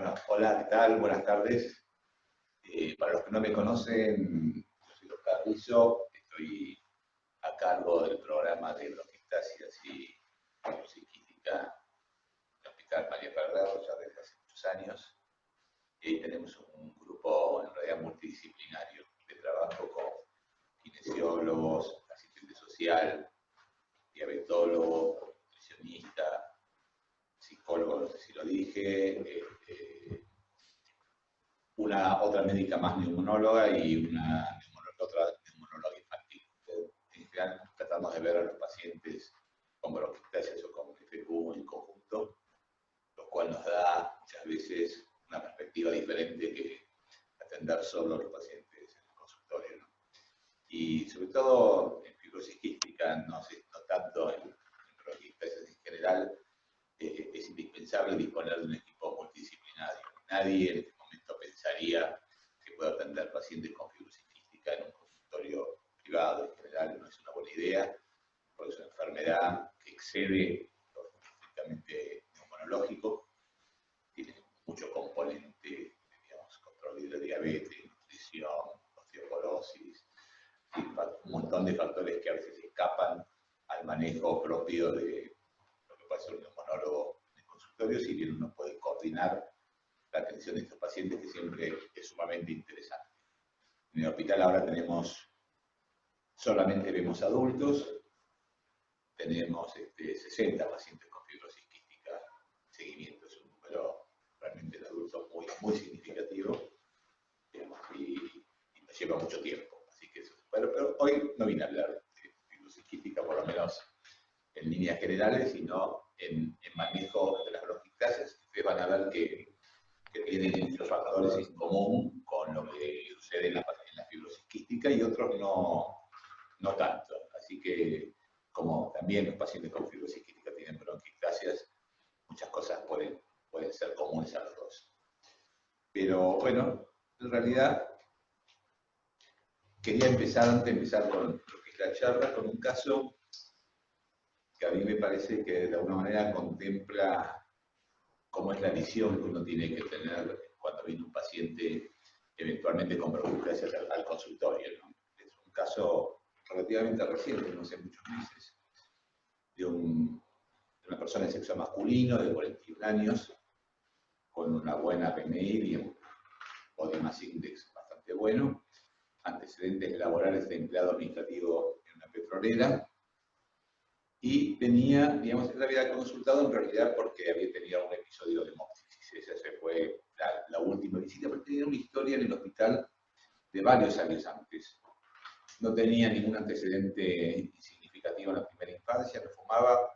Bueno, hola, ¿qué tal? Buenas tardes. Para los que no me conocen, yo soy Oscar Rizzo, estoy a cargo del programa de bronquiectasias y psiquística en el Hospital María Ferrer ya desde hace muchos años. Y tenemos un grupo en realidad multidisciplinario de trabajo con kinesiólogos, asistente social, diabetólogo, nutricionista, psicólogo, no sé si lo dije, una otra médica más neumonóloga y otra neumonóloga infantil. En general tratamos de ver a los pacientes con bronquiectasias o con FQ en conjunto, lo cual nos da muchas veces una perspectiva diferente que atender solo a los pacientes en el consultorio, ¿no? Y sobre todo en fibrosis quística, no tanto en bronquiectasias en general, es indispensable disponer de un equipo multidisciplinario. Nadie en este momento pensaría que puede atender pacientes con fibrosis quística en un consultorio privado. En general no es una buena idea, porque es una enfermedad que excede lo estrictamente neumonológico, tiene mucho componente, digamos, control de diabetes, nutrición, osteoporosis, un montón de factores que a veces escapan al manejo propio de lo que puede ser un neumonólogo en el consultorio, si bien uno puede coordinar la atención de estos pacientes, que siempre es sumamente interesante. En el hospital ahora solamente vemos adultos, tenemos 60 pacientes con fibrosis quística en seguimiento, es un número realmente de adultos muy significativo, digamos, y nos lleva mucho tiempo. Así que eso, pero hoy no vine a hablar de fibrosis quística, por lo menos en líneas generales, sino en manejo de las bronquiectasias. Ustedes van a ver que tienen muchos factores en común con lo que sucede en la fibrosis quística y otros no tanto. Así que, como también los pacientes con fibrosis quística tienen bronquiectasias, muchas cosas pueden ser comunes a los dos. Pero bueno, en realidad quería empezar, antes de empezar con lo que es la charla, con un caso que a mí me parece que de alguna manera contempla cómo es la visión que uno tiene que tener cuando viene un paciente eventualmente con bronquiectasias al consultorio, ¿no? Es un caso relativamente reciente, no hace muchos meses, de una persona de sexo masculino de 41 años, con una buena PMI y un Body Mass Index bastante bueno, antecedentes laborales de empleado administrativo en una petrolera, y tenía, digamos, él había consultado en realidad porque había tenido un episodio de hemoptisis. Esa fue la última visita, pero tenía una historia en el hospital de varios años antes. No tenía ningún antecedente significativo en la primera infancia, no fumaba,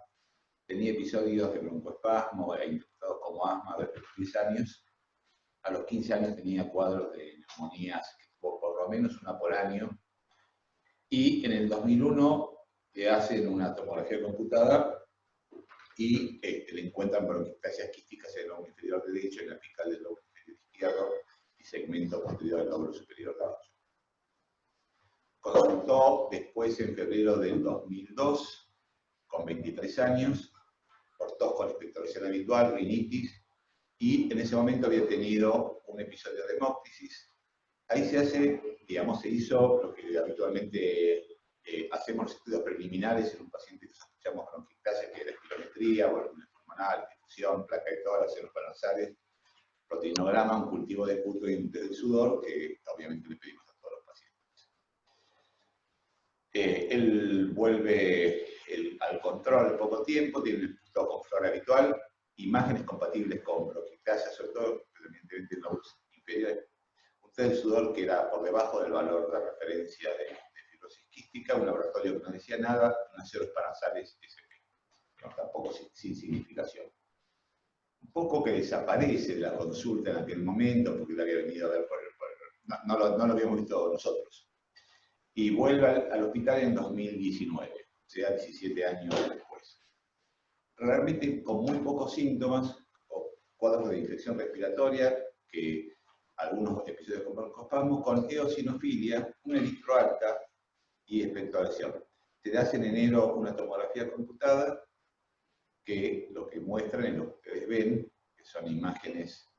tenía episodios de broncoespasmo, era interpretado como asma desde los 10 años. A los 15 años tenía cuadros de neumonías, que tuvo por lo menos una por año. Y en el 2001 le hacen una tomografía computada y le encuentran bronquiectasias quísticas en el lóbulo inferior derecho, en la apical del lóbulo inferior izquierdo y segmento posterior del lóbulo superior derecho. Consultó después en febrero del 2002, con 23 años, por tos con expectoración habitual, rinitis, y en ese momento había tenido un episodio de hemoptisis. Ahí se hizo lo que habitualmente hacemos los estudios preliminares en un paciente que sospechamos bronquiectasia, que era espirometría, volumen pulmonar, difusión, placa de tórax, senos paranasales, proteinograma, un cultivo de puto y un test de sudor, que obviamente le pedimos a todos los pacientes. Él vuelve al control al poco tiempo, tiene el puto con flora habitual, imágenes compatibles con bronquiectasia, sobre todo, evidentemente en los inferiores, un test de sudor que era por debajo del valor de referencia de fibrosis quística, un laboratorio que no decía nada, unas ceros paranasales SP, no, tampoco sin significación. Un poco que desaparece de la consulta en aquel momento, porque le había venido a ver no lo habíamos visto nosotros. Y vuelve al hospital en 2019, o sea, 17 años después. Realmente con muy pocos síntomas, o cuadros de infección respiratoria, que algunos episodios con broncoespasmo, con eosinofilia, una eritro alta y expectoración. Se hace en enero una tomografía computada, que lo que muestran es lo que ustedes ven, que son imágenes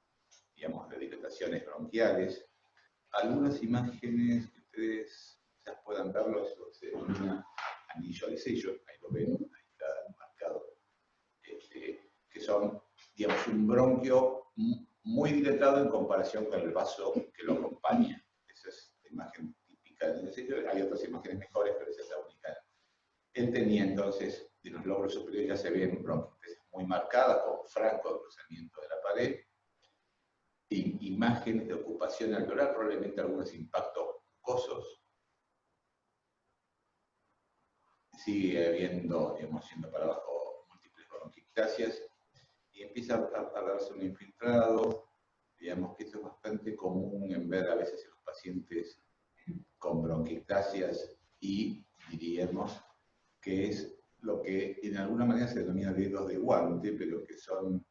digamos, de dilataciones bronquiales. Algunas imágenes que ustedes quizás puedan verlo, eso se denomina anillo de sello, ahí lo ven, ahí está marcado, que son, digamos, un bronquio muy dilatado en comparación con el vaso que lo acompaña. Esa es la imagen típica del sello. Hay otras imágenes mejores, pero esa es la única. Él tenía entonces, de los lóbulos superiores ya se ven bronquitis muy marcadas, con franco cruzamiento de la pared, imágenes de ocupación alveolar, probablemente algunos impactos mucosos. Sigue habiendo, digamos, yendo para abajo, múltiples bronquiectasias, y empieza a darse un infiltrado. Digamos que esto es bastante común en ver a veces en los pacientes con bronquiectasias, y diríamos que es lo que en alguna manera se denomina dedos de guante, pero que son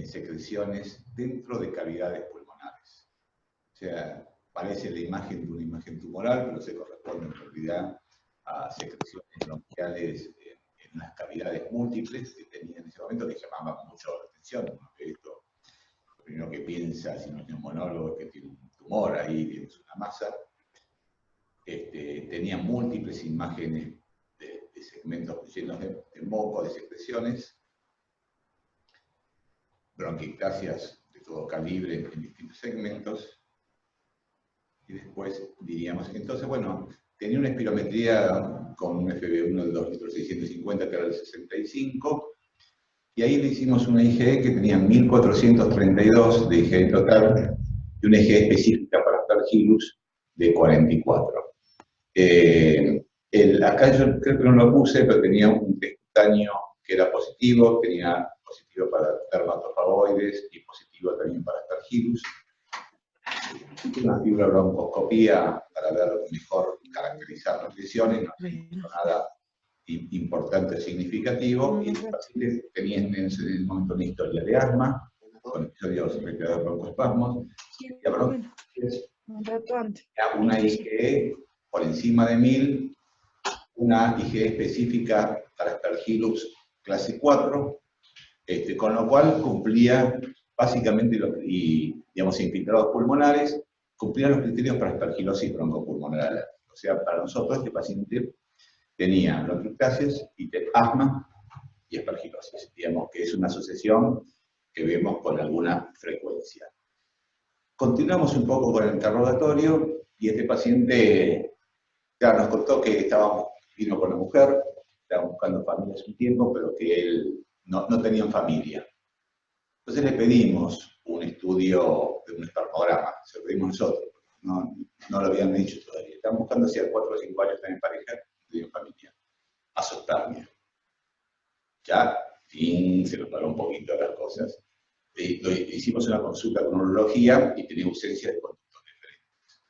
secreciones dentro de cavidades pulmonares. O sea, parece la imagen de una imagen tumoral, pero se corresponde en realidad a secreciones bronquiales en las cavidades múltiples que tenía en ese momento, que llamaban mucho la atención. Esto, lo primero que piensa, si no es neumonólogo, es que tiene un tumor ahí, tienes una masa. Tenía múltiples imágenes de segmentos llenos de moco, de secreciones, bronquiectasias de todo calibre en distintos segmentos. Y después diríamos, entonces, bueno, tenía una espirometría con un FB1 de 2,650 que era el 65, y ahí le hicimos una IgE que tenía 1432 de IgE total, y una IgE específica para Aspergillus de 44. Acá yo creo que no lo puse, pero tenía un test cutáneo que era positivo, tenía positivo para dermatofagoides y positivo también para Aspergillus. Una fibrobroncoscopía para ver mejor, caracterizar las lesiones, no hizo nada importante o significativo, y los pacientes tenían en ese momento una historia de asma, con episodios de broncoespasmos, y a bronquitis, una IgE por encima de 1000, una IgE específica para Aspergillus clase 4, con lo cual cumplía básicamente, digamos, infiltrados pulmonares, cumplían los criterios para aspergilosis broncopulmonar. O sea, para nosotros este paciente tenía bronquiectasias, asma y aspergilosis. Digamos que es una asociación que vemos con alguna frecuencia. Continuamos un poco con el interrogatorio, y este paciente ya nos contó que vino con una mujer, estaba buscando familia hace un tiempo, pero que él no tenía familia. Entonces le pedimos un estudio de un espermograma, se lo pedimos nosotros, no lo habían hecho todavía. Están buscando hacía 4 o 5 años estar en pareja, no tenían familia. Azotarme. Ya, se nos paró un poquito las cosas. Hicimos una consulta con urología y tenía ausencia de conductos deferentes.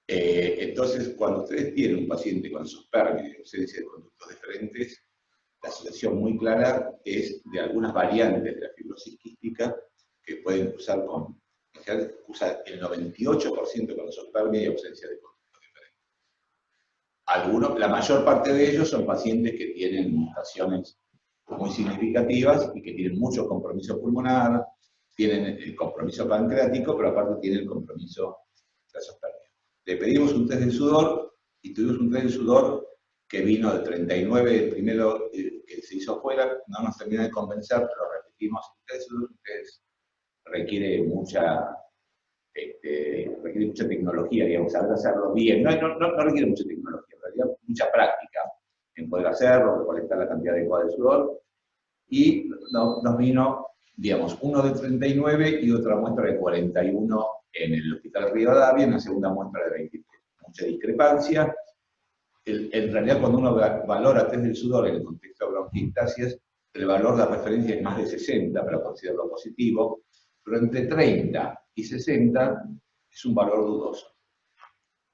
Entonces, cuando ustedes tienen un paciente con azoospermia y ausencia de conductos deferentes, la asociación muy clara es de algunas variantes de la fibrosis quística que pueden cursar en general, cursa el 98% con azoospermia y ausencia de conductos deferentes. La mayor parte de ellos son pacientes que tienen mutaciones muy significativas y que tienen mucho compromiso pulmonar, tienen el compromiso pancreático, pero aparte tienen el compromiso de azoospermia. Le pedimos un test de sudor, y tuvimos un test de sudor que vino de 39, el primero que se hizo afuera, no nos terminó de convencer, pero repetimos. El test de sudor requiere mucha tecnología, digamos, saber hacerlo bien. No requiere mucha tecnología, en realidad mucha práctica en poder hacerlo, recolectar la cantidad adecuada de sudor, y nos vino, digamos, uno de 39 y otra muestra de 41 en el Hospital Rivadavia, una segunda muestra de 23. Mucha discrepancia. En realidad, cuando uno valora test del sudor en el contexto de bronquiectasias, el valor de referencia es más de 60 para considerarlo positivo, pero entre 30 y 60 es un valor dudoso.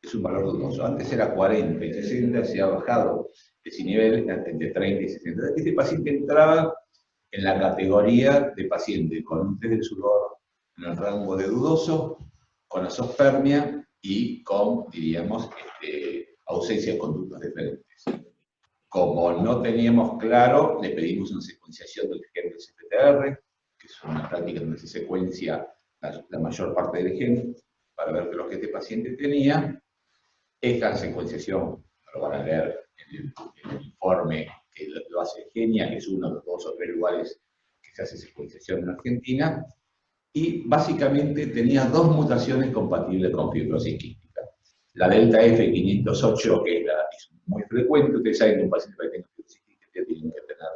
Es un valor dudoso. Antes era 40 y 60, se ha bajado ese nivel entre 30 y 60. Este paciente entraba en la categoría de paciente con un test del sudor en el rango de dudoso, con azoospermia y con, diríamos, ausencia de conductos deferentes. Como no teníamos claro, le pedimos una secuenciación del gen del CPTR, que es una práctica donde se secuencia la mayor parte del gen para ver qué es lo que este paciente tenía. Esta secuenciación, lo van a leer en el informe que lo hace Genia, que es uno de los 2 o 3 lugares que se hace secuenciación en Argentina, y básicamente tenía 2 mutaciones compatibles con fibrosis quística. La delta F508, que es muy frecuente, ustedes saben que un paciente que tenga fibrosis quística tiene que tener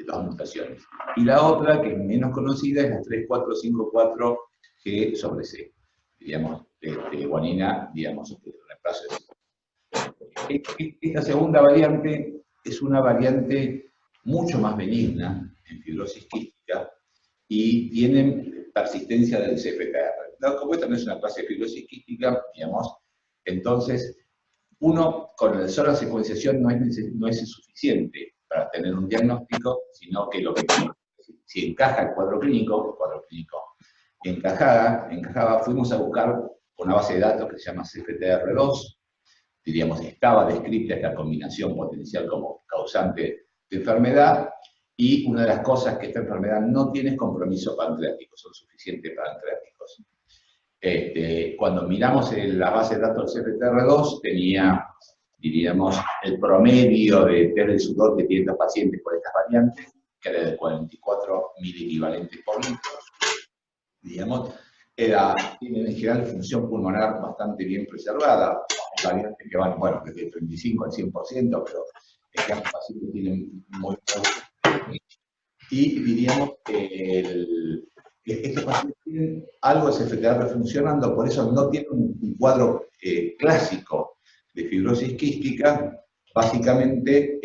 2 mutaciones. Y la otra, que es menos conocida, es la 3454G sobre C, digamos, guanina, digamos, reemplazo de C. Esta segunda variante es una variante mucho más benigna en fibrosis quística y tiene persistencia del CFTR. No, como esta no es una clase de fibrosis quística, digamos, entonces uno con la sola secuenciación no es suficiente para tener un diagnóstico, sino que lo que si encaja el cuadro clínico encajaba, fuimos a buscar una base de datos que se llama CFTR2, diríamos, estaba descrita esta combinación potencial como causante de enfermedad, y una de las cosas que esta enfermedad no tiene es compromiso pancreático, son suficientes pancreáticos. Cuando miramos en la base de datos del CFTR2, tenía, diríamos, el promedio de test del sudor que tienen los pacientes con estas variantes, que era de 44 miliequivalentes por litro. Digamos, tiene en general función pulmonar bastante bien preservada, variantes que van, bueno, desde el 35 al 100%, pero estos pacientes tienen muy poco. Y diríamos que estos pacientes tienen algo de CFTR funcionando, por eso no tienen un cuadro clásico de fibrosis quística. Básicamente,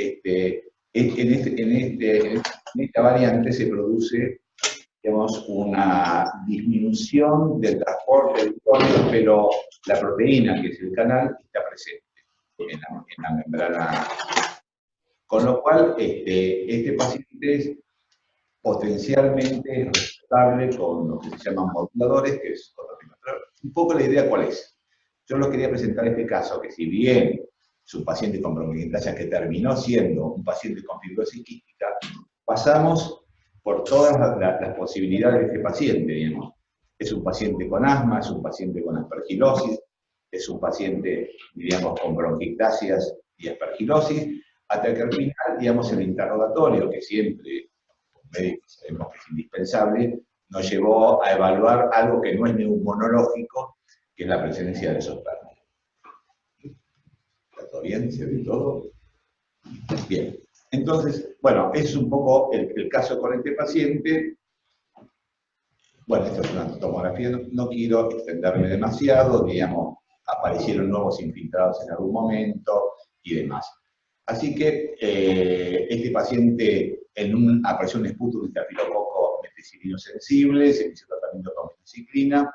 en esta variante se produce, digamos, una disminución del transporte del tónico, pero la proteína, que es el canal, está presente en la membrana. Con lo cual, este paciente es potencialmente respetable con lo que se llaman moduladores, que es un poco la idea cuál es. Yo lo quería presentar este caso, que si bien es un paciente con bronquiectasia que terminó siendo un paciente con fibrosis quística, pasamos por todas las posibilidades de este paciente, digamos. Es un paciente con asma, es un paciente con aspergilosis, es un paciente, diríamos, con bronquiectasias y aspergilosis, hasta que al final, digamos, el interrogatorio, que siempre médicos sabemos que es indispensable, nos llevó a evaluar algo que no es neumonológico, que es la presencia de esospermia. ¿Está todo bien? ¿Se ve todo? Bien. Entonces, bueno, ese es un poco el caso con este paciente. Bueno, esto es una tomografía, no quiero extenderme demasiado, digamos, aparecieron nuevos infiltrados en algún momento y demás. Así que este paciente apareció un esputo de estafilococo meticilino sensible, se inició tratamiento con minoxiclina,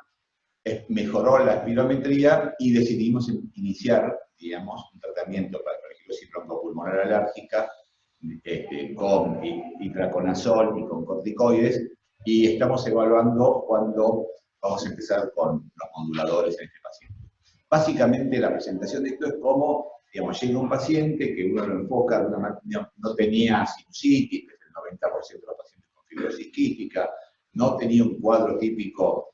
mejoró la espirometría y decidimos iniciar, digamos, un tratamiento para aspergilosis broncopulmonar alérgica con itraconazol y con corticoides, y estamos evaluando cuándo vamos a empezar con los moduladores en este paciente. Básicamente la presentación de esto es como, digamos, llega un paciente que uno lo enfoca, no tenía sinusitis, que es el 90% de los pacientes con fibrosis quística, no tenía un cuadro típico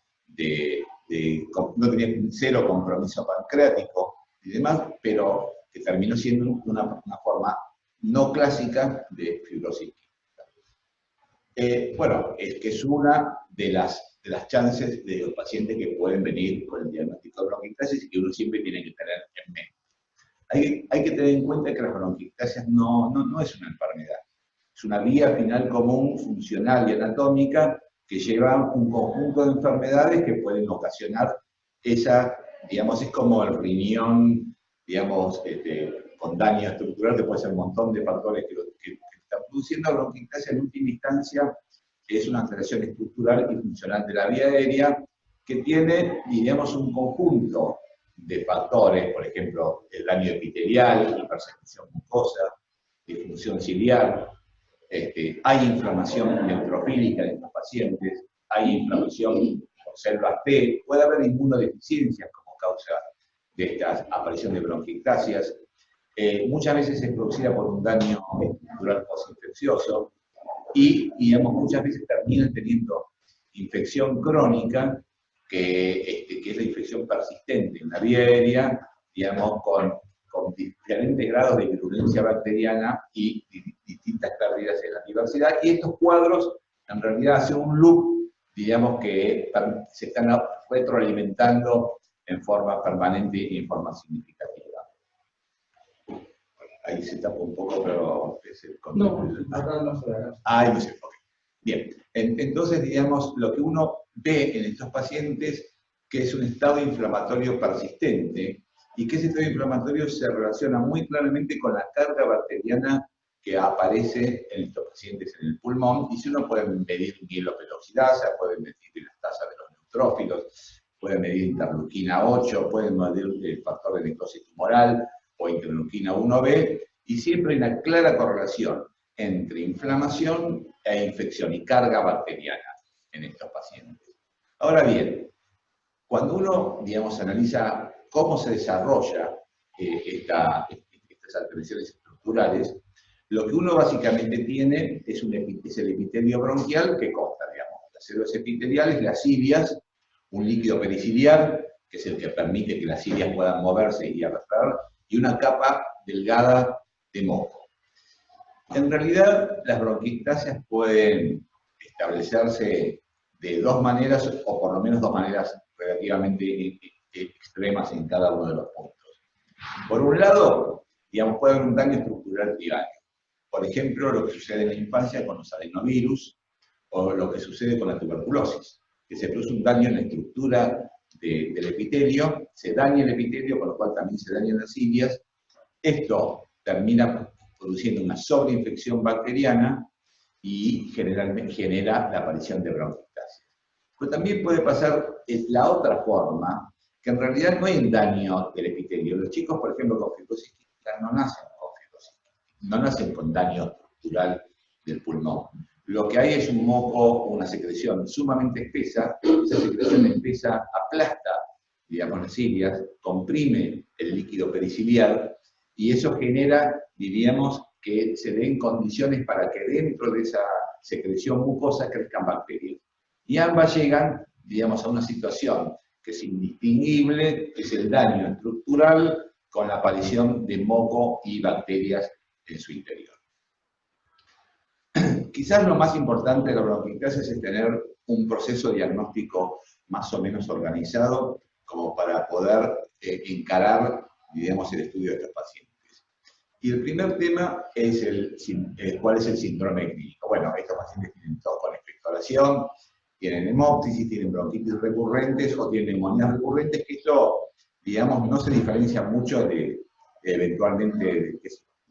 no tenía cero compromiso pancreático y demás, pero que terminó siendo una forma no clásica de fibrosis quística. Bueno, es que es una de las chances de los pacientes que pueden venir con el diagnóstico de bronquiectasis y que uno siempre tiene que tener en mente. Hay que tener en cuenta que las bronquiectasias no es una enfermedad, es una vía final común, funcional y anatómica que lleva un conjunto de enfermedades que pueden ocasionar esa, digamos, es como el riñón, digamos, con daño estructural, que puede ser un montón de factores que están produciendo. La bronquiectasia en última instancia es una alteración estructural y funcional de la vía aérea que tiene, diríamos, un conjunto de factores, por ejemplo, el daño epitelial, hipersecreción mucosa, disfunción ciliar, hay inflamación neutrofílica en estos pacientes, hay inflamación por células T, puede haber inmunodeficiencias como causa de esta aparición de bronquiectasias. Muchas veces es producida por un daño estructural postinfeccioso y, digamos, muchas veces terminan teniendo infección crónica que es la infección persistente en la vía aérea, digamos, con diferentes grados de virulencia bacteriana y distintas pérdidas en la diversidad. Y estos cuadros, en realidad, hacen un loop, digamos, que se están retroalimentando en forma permanente y en forma significativa. Ahí se tapa un poco, pero es el control. No, acá no se ve. Ahí no se enfoca. Bien, entonces, digamos, lo que uno ve en estos pacientes, que es un estado inflamatorio persistente, y que ese estado inflamatorio se relaciona muy claramente con la carga bacteriana que aparece en estos pacientes en el pulmón, y si uno puede medir mieloperoxidasa, puede medir las tasas de los neutrófilos, puede medir interleuquina 8, puede medir el factor de necrosis tumoral o interleuquina 1B, y siempre hay una clara correlación entre inflamación e infección y carga bacteriana en estos pacientes. Ahora bien, cuando uno, digamos, analiza cómo se desarrolla estas alteraciones estructurales, lo que uno básicamente tiene es el epitelio bronquial que consta, digamos, las células epiteliales, las cilias, un líquido periciliar, que es el que permite que las cilias puedan moverse y arrastrar, y una capa delgada de moco. En realidad, las bronquiectasias pueden establecerse de dos maneras, o por lo menos dos maneras relativamente extremas en cada uno de los puntos. Por un lado, digamos, puede haber un daño estructural primario. Por ejemplo, lo que sucede en la infancia con los adenovirus, o lo que sucede con la tuberculosis, que se produce un daño en la estructura del epitelio, se daña el epitelio, con lo cual también se dañan las cilias. Esto termina produciendo una sobreinfección bacteriana y generalmente genera la aparición de bronquiectasias. Pero también puede pasar la otra forma, que en realidad no hay un daño del epitelio. Los chicos, por ejemplo, con fibrosis quística no nacen con fibrosis quística, no nacen con daño estructural del pulmón. Lo que hay es un moco, una secreción sumamente espesa, esa secreción espesa aplasta, digamos, las cilias, comprime el líquido periciliar, y eso genera, diríamos, que se den condiciones para que dentro de esa secreción mucosa crezcan bacterias. Y ambas llegan, digamos, a una situación que es indistinguible, que es el daño estructural con la aparición de moco y bacterias en su interior. Quizás lo más importante de la bronquiectasis es tener un proceso diagnóstico más o menos organizado como para poder encarar, digamos, el estudio de estos pacientes. Y el primer tema es cuál es el síndrome clínico. Bueno, estos pacientes tienen tos con expectoración, tienen hemoptisis, tienen bronquitis recurrentes o tienen neumonías recurrentes, que esto, digamos, no se diferencia mucho de eventualmente de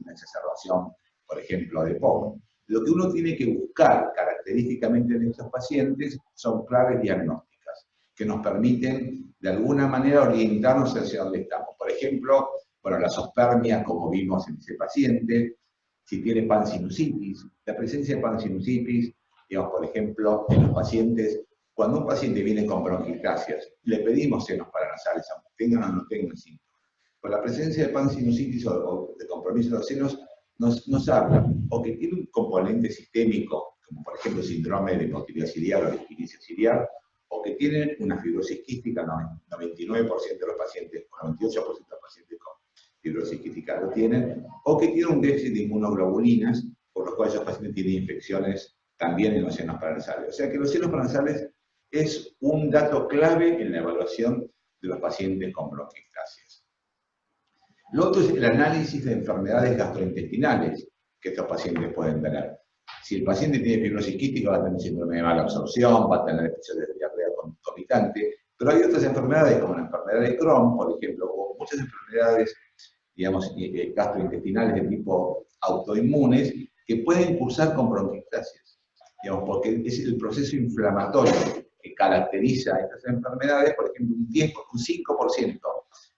una exacerbación, por ejemplo, de POC. Lo que uno tiene que buscar característicamente en estos pacientes son claves diagnósticas que nos permiten de alguna manera orientarnos hacia dónde estamos. Por ejemplo, bueno, la zospermia, como vimos en ese paciente, si tiene pansinusitis, la presencia de pansinusitis, digamos, por ejemplo, en los pacientes, cuando un paciente viene con bronquiectasias, le pedimos senos paranasales, aunque tengan o no tengan síntomas. Por la presencia de pansinusitis o de compromiso de los senos, nos habla o que tiene un componente sistémico, como por ejemplo el síndrome de hipotiroidismo ciliar o de disquinesia ciliar, o que tienen una fibrosis quística, 99% de los pacientes, o 98% de los pacientes con fibrosis quística lo tienen, o que tienen un déficit de inmunoglobulinas, por lo cual esos pacientes tienen infecciones también en los senos paranasales. O sea que los senos paranasales es un dato clave en la evaluación de los pacientes con bronquiectasias. Lo otro es el análisis de enfermedades gastrointestinales que estos pacientes pueden tener. Si el paciente tiene fibrosis quística, va a tener síndrome de mala absorción, va a tener episodios de diarrea concomitante, pero hay otras enfermedades, como la enfermedad de Crohn, por ejemplo, o muchas enfermedades, digamos, gastrointestinales de tipo autoinmunes, que pueden cursar con bronquiectasias, digamos, porque es el proceso inflamatorio que caracteriza estas enfermedades. Por ejemplo, un 5%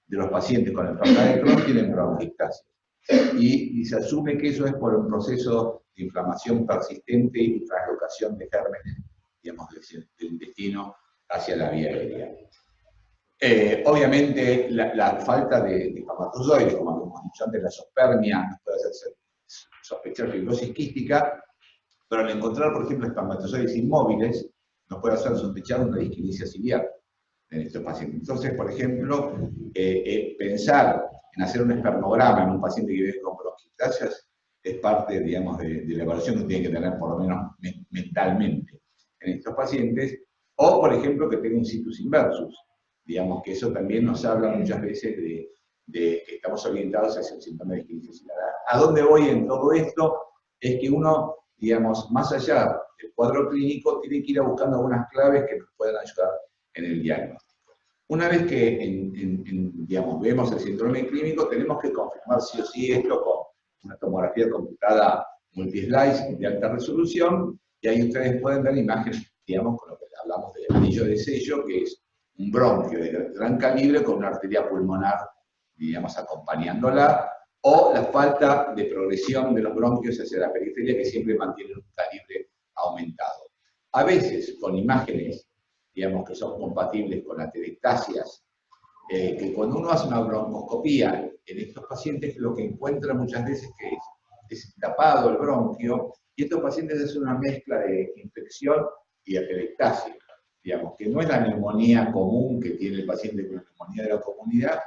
de los pacientes con enfermedad de Crohn tienen bronquiectasias. Y se asume que eso es por un proceso de inflamación persistente y translocación de gérmenes, digamos, del intestino hacia la vía aérea. Obviamente, la falta de espermatozoides, como habíamos dicho antes, la zospermia nos puede hacer sospechar fibrosis quística, pero al encontrar, por ejemplo, espermatozoides inmóviles, nos puede hacer sospechar una disquinesia ciliar. en estos pacientes. Entonces, por ejemplo, pensar en hacer un espermograma en un paciente que vive con bronquiectasias es parte, digamos, de la evaluación que tiene que tener, por lo menos mentalmente, en estos pacientes, o, por ejemplo, que tenga un situs inversus. Digamos que eso también nos habla muchas veces de que estamos orientados hacia el síndrome de esquilitis hilar. ¿A dónde voy en todo esto? Es que uno, digamos, más allá del cuadro clínico, tiene que ir buscando algunas claves que nos puedan ayudar en el diagnóstico. Una vez que digamos, vemos el síndrome clínico, tenemos que confirmar sí o sí esto con una tomografía computada multislice de alta resolución, y ahí ustedes pueden ver imágenes, digamos, con lo que hablamos del anillo de sello, que es un bronquio de gran calibre con una arteria pulmonar, digamos, acompañándola, o la falta de progresión de los bronquios hacia la periferia, que siempre mantienen un calibre aumentado. A veces, con imágenes, digamos, que son compatibles con atelectasias, que cuando uno hace una broncoscopía en estos pacientes, lo que encuentra muchas veces que es tapado el bronquio, y estos pacientes hacen una mezcla de infección y atelectasia. Digamos, que no es la neumonía común que tiene el paciente con la neumonía de la comunidad,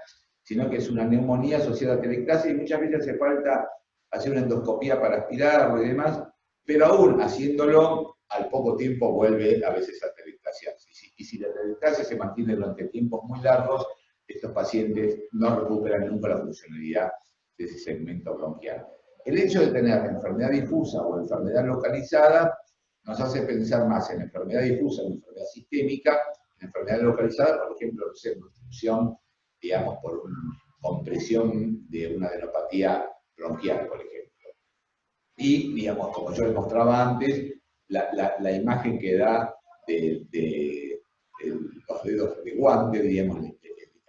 sino que es una neumonía asociada a atelectasia, y muchas veces hace falta hacer una endoscopía para aspirarlo y demás, pero aún haciéndolo, al poco tiempo vuelve a veces a atelectasia. Y si la atelectasia se mantiene durante tiempos muy largos, estos pacientes no recuperan nunca la funcionalidad de ese segmento bronquial. El hecho de tener enfermedad difusa o enfermedad localizada nos hace pensar más en enfermedad difusa, en enfermedad sistémica, en enfermedad localizada, por ejemplo, en obstrucción, digamos, por una compresión de una adenopatía bronquial, por ejemplo. Y, digamos, como yo les mostraba antes, la imagen que da de los dedos de guante, digamos,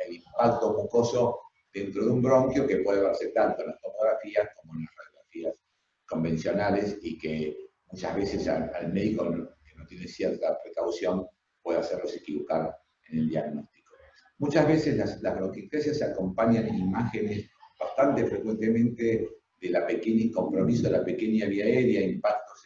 el impacto mucoso dentro de un bronquio, que puede verse tanto en las tomografías como en las radiografías convencionales, y que muchas veces al médico que no tiene cierta precaución puede hacerlos equivocar en el diagnóstico. Muchas veces las bronquiectasias se acompañan en imágenes bastante frecuentemente de la pequeña compromiso de la pequeña vía aérea, impactos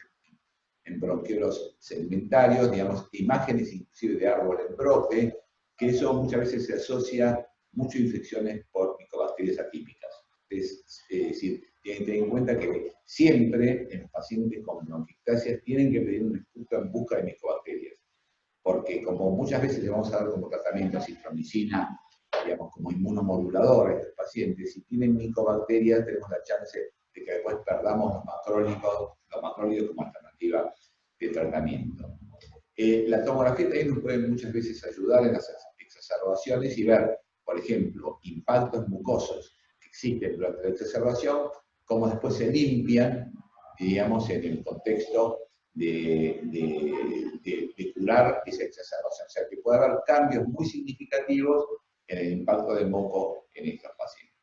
en bronquiolos segmentarios, digamos, imágenes inclusive de árbol en brote, que eso muchas veces se asocia mucho a infecciones por micobacterias atípicas. Es decir, tienen que tener en cuenta que siempre en los pacientes con bronquiectasias tienen que pedir un estudio en busca de micobacterias, porque como muchas veces le vamos a dar como tratamiento citromicina, digamos, como inmunomodulador a estos pacientes, si tienen micobacterias tenemos la chance de que después perdamos los macrólidos como alternativa de tratamiento. La tomografía también nos puede muchas veces ayudar en las exacerbaciones y ver, por ejemplo, impactos mucosos que existen durante la exacerbación, cómo después se limpian, digamos, en el contexto de curar esa exacerbación. O sea, que puede haber cambios muy significativos en el impacto del moco en estos pacientes.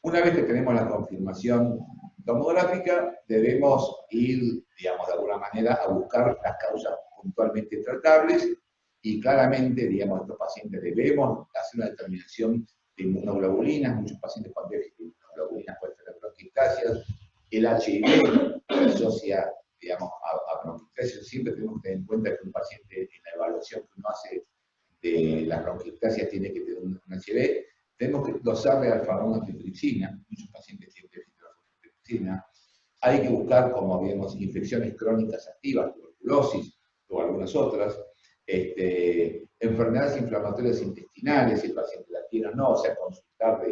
Una vez que tenemos la confirmación tomográfica, debemos ir, digamos, de alguna manera a buscar las causas puntualmente tratables, y claramente, digamos, estos pacientes debemos hacer una determinación de inmunoglobulinas. Muchos pacientes con déficit de inmunoglobulinas pueden tener bronquiectasias. El HIV se asocia, digamos, a bronquiectasias. Siempre tenemos que tener en cuenta que un paciente, en la evaluación que uno hace de las bronquiectasias, tiene que tener un HIV. Tenemos que dosarle alfa-1 antitripsina. Muchos pacientes tienen déficit de antitripsina. Hay que buscar, como vemos, infecciones crónicas activas, tuberculosis o algunas otras. Enfermedades inflamatorias intestinales, si el paciente la tiene o no, o sea, consultar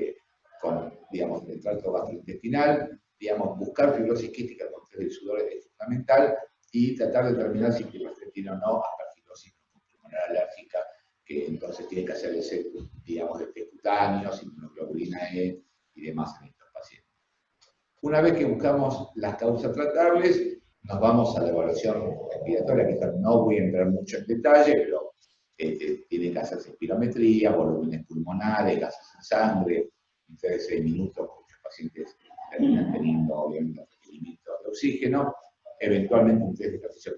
con, digamos, el tracto gastrointestinal, digamos, buscar fibrosis quística con test del sudor es fundamental, y tratar de determinar si tiene o no aspergilosis pulmonar alérgica, que entonces tiene que hacerse, digamos, de test cutáneos, inmunoglobulina E y demás en estos pacientes. Una vez que buscamos las causas tratables, nos vamos a la evaluación respiratoria, que no voy a entrar mucho en detalle, pero tiene que hacerse espirometría, volúmenes pulmonares, gases en sangre, en 6 minutos, muchos pacientes terminan teniendo, obviamente, requerimiento de oxígeno, eventualmente un test de ejercicio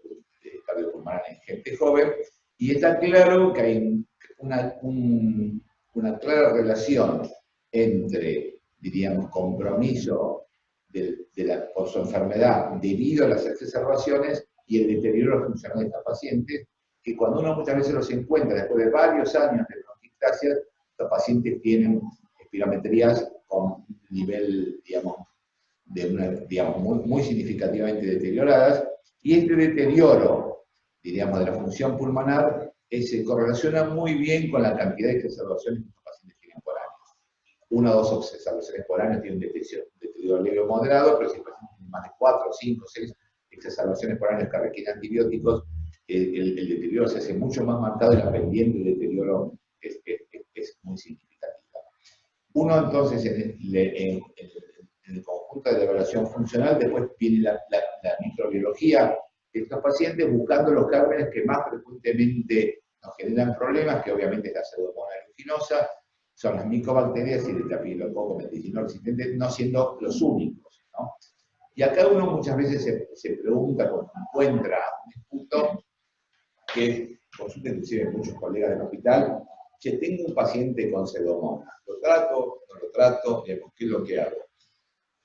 cardiopulmonar en gente joven, y está claro que hay una clara relación entre, diríamos, compromiso por su enfermedad debido a las exacerbaciones y el deterioro funcional de estos pacientes, que cuando uno muchas veces los encuentra después de varios años de bronquiectasia, los pacientes tienen espirometrías con un nivel, digamos, muy significativamente deterioradas, y este deterioro, diríamos, de la función pulmonar se correlaciona muy bien con la cantidad de exacerbaciones que los pacientes tienen por año. 1 o 2 exacerbaciones por año tienen deterioro leve o moderado, pero si el paciente tiene más de 4, 5, 6 exacerbaciones por año que requieren antibióticos, el deterioro se hace mucho más marcado y la pendiente de deterioro es muy significativa. Uno entonces, en el conjunto de evaluación funcional, después viene la microbiología de estos pacientes, buscando los gérmenes que más frecuentemente nos generan problemas, que obviamente es la Pseudomonas aeruginosa, son las micobacterias y el Staphylococcus medicinal resistente, no siendo los únicos, ¿no? Y acá uno muchas veces se pregunta, cuando encuentra un esputo, que consulta inclusive muchos colegas del hospital, que tengo un paciente con Pseudomonas, ¿lo trato? ¿No lo trato? ¿Qué es lo que hago?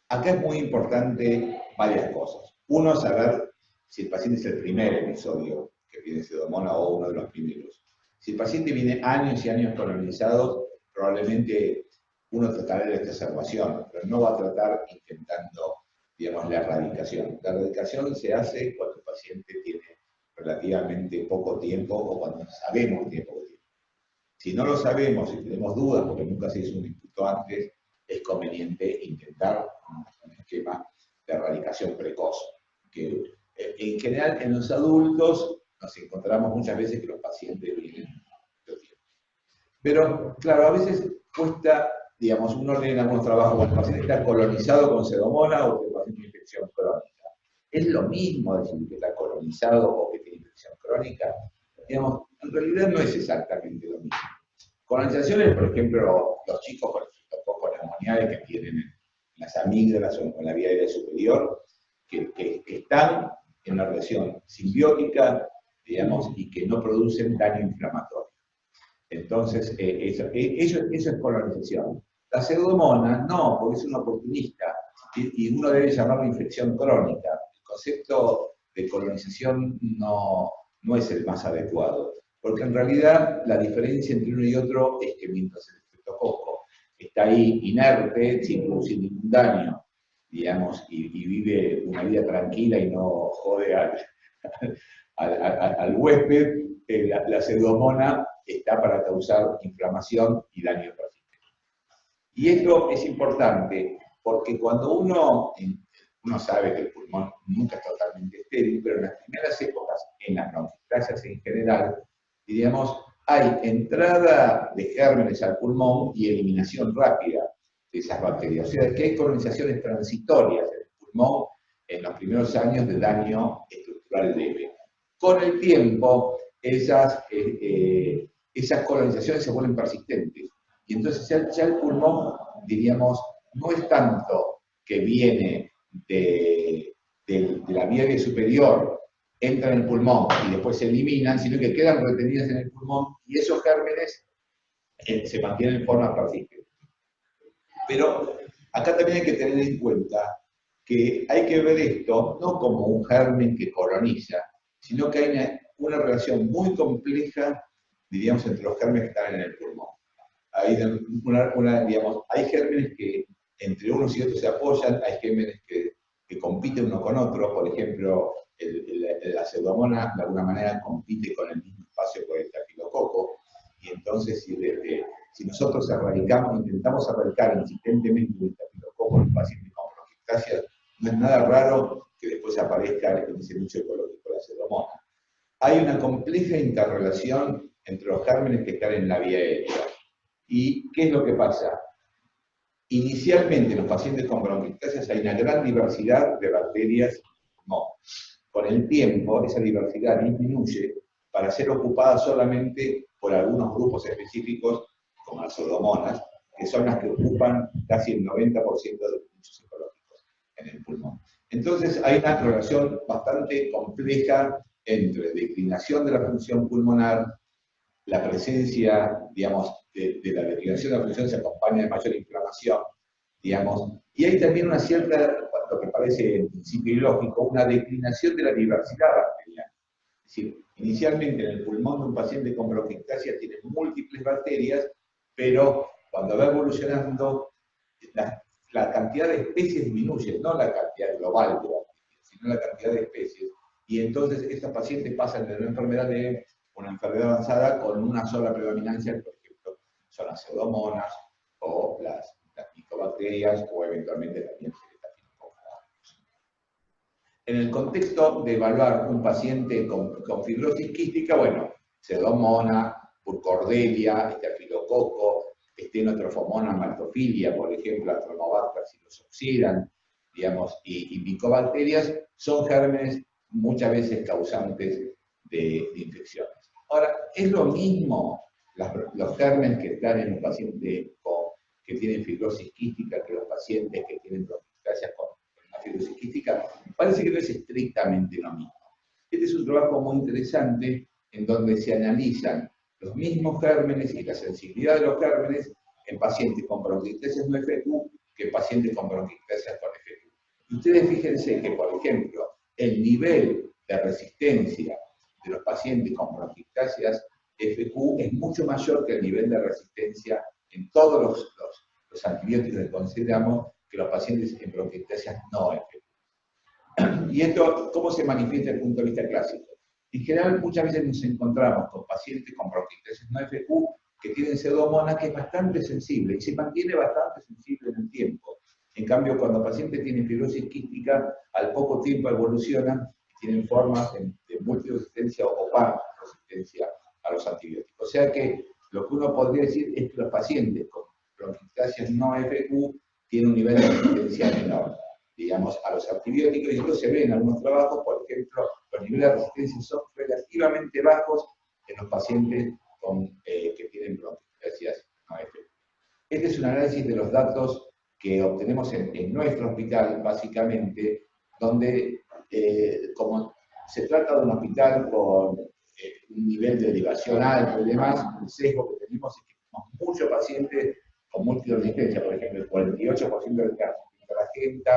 Acá es muy importante varias cosas. Uno, saber si el paciente es el primer episodio que tiene Pseudomonas o uno de los primeros. Si el paciente viene años y años colonizados, probablemente uno tratará de la exacerbación, pero no va a tratar intentando, digamos, la erradicación. La erradicación se hace cuando el paciente tiene relativamente poco tiempo o cuando sabemos que tiene poco tiempo. Si no lo sabemos y tenemos dudas porque nunca se hizo un instituto antes, es conveniente intentar un esquema de erradicación precoz. Que, en general, en los adultos nos encontramos muchas veces que los pacientes vienen de tiempo. Pero, claro, a veces cuesta, digamos, uno lee en algunos trabajos, cuando el paciente está colonizado con Pseudomonas o que el paciente tiene infección crónica. ¿Es lo mismo decir que está colonizado o que tiene infección crónica? Digamos, en realidad no es exactamente lo mismo. Colonizaciones, por ejemplo, los chicos con estreptococos neumoniae que tienen en las amígdalas o en la vía aérea superior, que están en una relación simbiótica, digamos, y que no producen daño inflamatorio. Entonces, eso es colonización. La Pseudomonas no, porque es un oportunista, y uno debe llamarlo infección crónica. El concepto de colonización no es el más adecuado, porque en realidad la diferencia entre uno y otro es que mientras el estreptococo está ahí inerte, sin producir ningún daño, digamos, y vive una vida tranquila y no jode al huésped, la Pseudomonas está para causar inflamación y daño persistente. Y esto es importante porque cuando uno sabe que el pulmón nunca es totalmente estéril, pero en las primeras épocas, en las bronquiectasias en general, diríamos, hay entrada de gérmenes al pulmón y eliminación rápida de esas bacterias. O sea, que hay colonizaciones transitorias en el pulmón en los primeros años de daño estructural leve. Con el tiempo, esas colonizaciones se vuelven persistentes. Y entonces ya el pulmón, diríamos, no es tanto que viene de la vía aérea superior, entran en el pulmón y después se eliminan, sino que quedan retenidas en el pulmón y esos gérmenes se mantienen en forma persistente. Pero acá también hay que tener en cuenta que hay que ver esto no como un germen que coloniza, sino que hay una relación muy compleja, diríamos, entre los gérmenes que están en el pulmón. Hay gérmenes que entre unos y otros se apoyan, hay gérmenes que compiten uno con otro, por ejemplo, la Pseudomonas de alguna manera compite con el mismo espacio por el Staphylococcus, y entonces si nosotros intentamos erradicar insistentemente el Staphylococcus en un paciente con bronquiectasia, no es nada raro que después aparezca ese nicho ecológico de la Pseudomonas. Hay una compleja interrelación entre los gérmenes que están en la vía aérea. ¿Y qué es lo que pasa? Inicialmente en los pacientes con bronquiectasias hay una gran diversidad de bacterias. No. Con el tiempo esa diversidad disminuye para ser ocupada solamente por algunos grupos específicos, como las Pseudomonas, que son las que ocupan casi el 90% de los nichos ecológicos en el pulmón. Entonces hay una relación bastante compleja entre declinación de la función pulmonar, la presencia, digamos, de la declinación de la función se acompaña de mayor inflamación, digamos, y hay también una cierta, lo que parece en principio ilógico, una declinación de la diversidad bacteriana. Es decir, inicialmente en el pulmón de un paciente con bronquiectasia tiene múltiples bacterias, pero cuando va evolucionando, la cantidad de especies disminuye, no la cantidad global de bacterias, sino la cantidad de especies. Y entonces estos pacientes pasan de una enfermedad leve a una enfermedad avanzada con una sola predominancia, por ejemplo, son las pseudomonas o las micobacterias o eventualmente también Staphylococcus. En el contexto de evaluar un paciente con fibrosis quística, bueno, pseudomonas, Burkholderia, Estafilococo, Stenotrophomona maltophilia, por ejemplo, Atromobacter psilococcus, digamos, y micobacterias, son gérmenes muchas veces causantes de infecciones. Ahora, es lo mismo los gérmenes que están en un paciente que tienen fibrosis quística que los pacientes que tienen bronquiectasia con una fibrosis quística. Parece que no es estrictamente lo mismo. Este es un trabajo muy interesante en donde se analizan los mismos gérmenes y la sensibilidad de los gérmenes en pacientes con bronquiectasias no FQ que en pacientes con bronquiectasias con FQ. Y ustedes fíjense que, por ejemplo, el nivel de resistencia de los pacientes con bronquiectasias FQ es mucho mayor que el nivel de resistencia en todos los antibióticos que consideramos que los pacientes en bronquiectasias no FQ. ¿Y esto cómo se manifiesta desde el punto de vista clásico? En general, muchas veces nos encontramos con pacientes con bronquiectasias no FQ que tienen pseudomonas, que es bastante sensible y se mantiene bastante sensible en el tiempo. En cambio, cuando pacientes tienen fibrosis quística, al poco tiempo evolucionan y tienen formas de multiresistencia o par resistencia a los antibióticos. O sea que lo que uno podría decir es que los pacientes con bronquiectasias no FQ tienen un nivel de resistencia menor, digamos, a los antibióticos, y esto se ve en algunos trabajos. Por ejemplo, los niveles de resistencia son relativamente bajos en los pacientes que tienen bronquiectasias no FQ. Este es un análisis de los datos que obtenemos en nuestro hospital, básicamente, donde, como se trata de un hospital con un nivel de derivación alto y demás, el sesgo que tenemos es que tenemos muchos pacientes con multiresistencia, por ejemplo, el 48% del caso, la gente,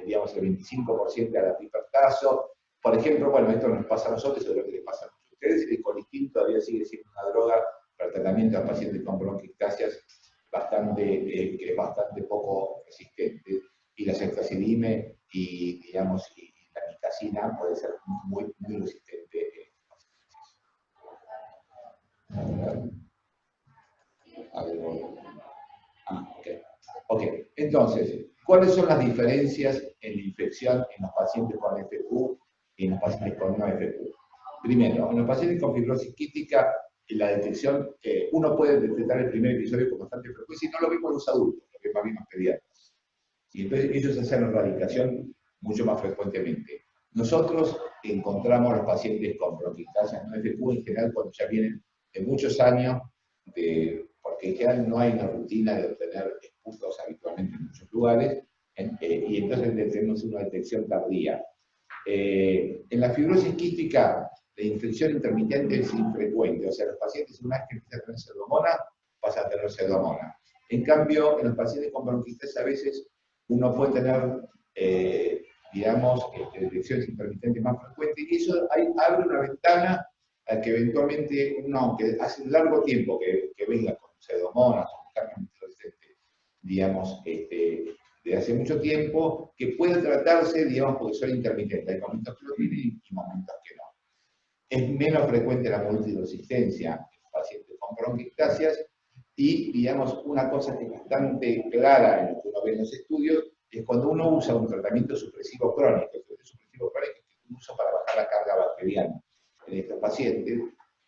digamos, el 25% a la pipertazo. Por ejemplo, bueno, esto nos pasa a nosotros, seguro que les pasa a ustedes, el colistin todavía sigue siendo una droga para el tratamiento de pacientes con bronquiectasias que es bastante poco resistente, y la ceftazidime y, digamos, y la micacina puede ser muy resistente. Ok. Entonces, ¿cuáles son las diferencias en la infección en los pacientes con FQ y en los pacientes con no FQ? Primero, en los pacientes con fibrosis quística, en la detección, uno puede detectar el primer episodio con bastante frecuencia y no lo vemos en los adultos, lo vemos más bien los pediatras. Y entonces ellos hacen la erradicación mucho más frecuentemente. Nosotros encontramos los pacientes con bronquiectasias no FQ en general cuando ya vienen de muchos años, porque en general no hay una rutina de obtener expulsos habitualmente en muchos lugares, y entonces tenemos una detección tardía. En la fibrosis quística, la infección intermitente es infrecuente, o sea, los pacientes una vez que empiezan a tener pseudomona, pasan a tener pseudomona. En cambio, en los pacientes con bronquitis a veces uno puede tener, digamos, detecciones intermitentes más frecuentes, y eso abre una ventana a que eventualmente uno, aunque hace un largo tiempo que venga con pseudomonas o con cargas resistentes, digamos, de hace mucho tiempo, que puede tratarse, digamos, porque son intermitentes. Hay momentos que lo tienen y momentos que no. Es menos frecuente la multiresistencia en pacientes con bronquiectasias, y, digamos, una cosa que es bastante clara en lo que uno ve en los estudios es cuando uno usa un tratamiento supresivo crónico. El supresivo crónico es que usa para bajar la carga bacteriana en estos pacientes.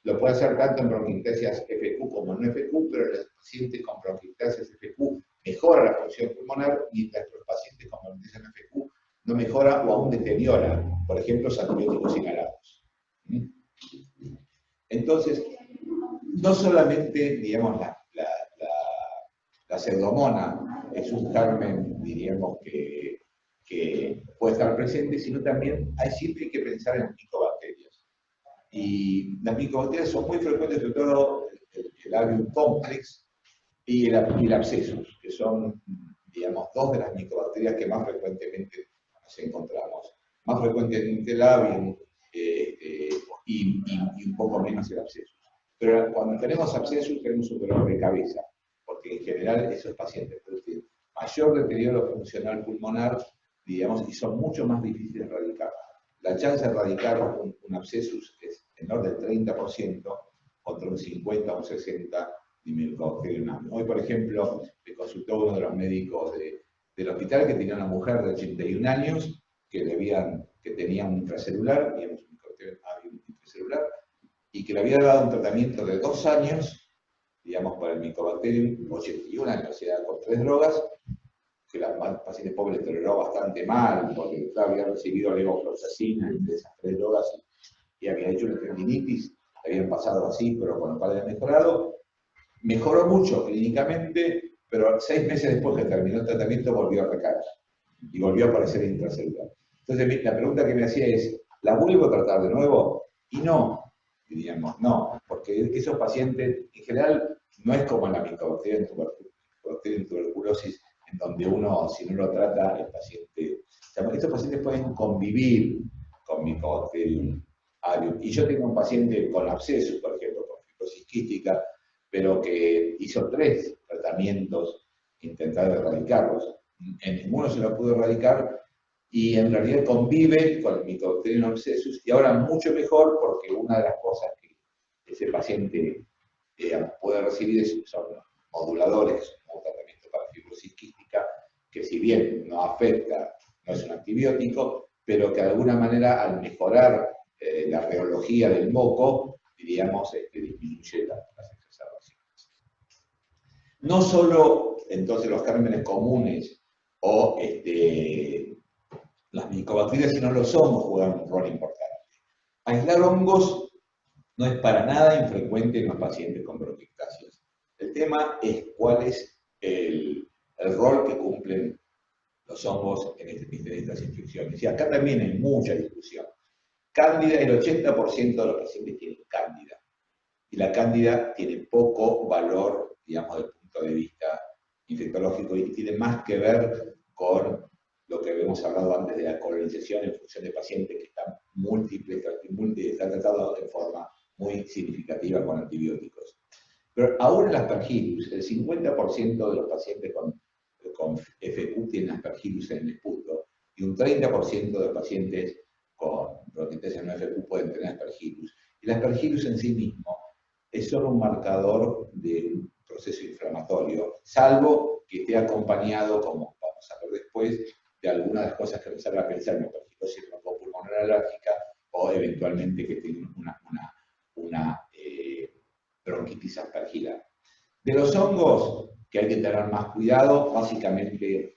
Lo puede hacer tanto en bronquiectasias FQ como en no FQ, pero en los pacientes con bronquiectasias FQ mejora la función pulmonar, mientras que los pacientes con bronquiectasias FQ no mejora o aún deteriora, por ejemplo, los antibióticos inhalados. Entonces, no solamente, digamos, la pseudomona es un germen, diríamos, que puede estar presente, sino también siempre hay que pensar en las micobacterias. Y las micobacterias son muy frecuentes, sobre todo el Avium complex y el abscesus, que son, digamos, dos de las micobacterias que más frecuentemente nos encontramos. Más frecuentemente el Avium y un poco menos el absceso. Pero cuando tenemos abscesos tenemos un dolor de cabeza, porque en general esos pacientes tienen mayor deterioro funcional pulmonar, digamos, y son mucho más difíciles de erradicar. La chance de erradicar un abscesus es menor del 30% contra un 50 o un 60 de miocardiomiopatía. Hoy, por ejemplo, me consultó uno de los médicos del hospital que tenía una mujer de 81 años que tenía un intracelular, digamos, un intracelular, y que le había dado un tratamiento de 2 años, digamos, para el Mycobacterium, 81 años, o sea, con 3 drogas, que la paciente pobre toleró bastante mal, porque claro, había recibido levofloxacina entre esas 3 drogas y había hecho una tendinitis, habían pasado así, pero con lo cual había mejorado. Mejoró mucho clínicamente, pero 6 meses después que terminó el tratamiento volvió a recaer y volvió a aparecer intracelular. Entonces, la pregunta que me hacía es, ¿la vuelvo a tratar de nuevo? Y no, diríamos, no, porque esos pacientes, en general, no es como en la Mycobacterium tuberculosis, en donde uno, si no lo trata, el paciente... O sea, estos pacientes pueden convivir con Mycobacterium avium. Y yo tengo un paciente con absceso, por ejemplo, con fibrosis quística, pero que hizo 3 tratamientos intentando erradicarlos. En ninguno se lo pudo erradicar y en realidad convive con el Mycobacterium abscessus y ahora mucho mejor porque una de las cosas que ese paciente puede recibir son moduladores, un tratamiento para fibrosis quística, que si bien no afecta, no es un antibiótico, pero que de alguna manera al mejorar la reología del moco, diríamos, disminuye las exacerbaciones. No solo entonces los gérmenes comunes o las micobacterias, sino los hongos juegan un rol importante. Aislar hongos no es para nada infrecuente en los pacientes con bronquiectasias. El tema es cuál es el rol que cumplen los hongos en estas infecciones. Y acá también hay mucha discusión. Cándida, el 80% de los pacientes tienen cándida. Y la cándida tiene poco valor, digamos, desde el punto de vista infectológico y tiene más que ver con lo que habíamos hablado antes de la colonización en función de pacientes que están están tratados de forma muy significativa con antibióticos. Pero aún en las Aspergillus, el 50% de los pacientes con FQ tienen Aspergillus en el esputo y un 30% de pacientes con bronquiectasia no FQ pueden tener Aspergillus. Y el Aspergillus en sí mismo es solo un marcador de un proceso inflamatorio, salvo que esté acompañado, como vamos a ver después, de algunas de las cosas que nos haga pensar en aspergilosis broncopulmonar alérgica o eventualmente que tenga una bronquitis aspergila. De los hongos que hay que tener más cuidado, básicamente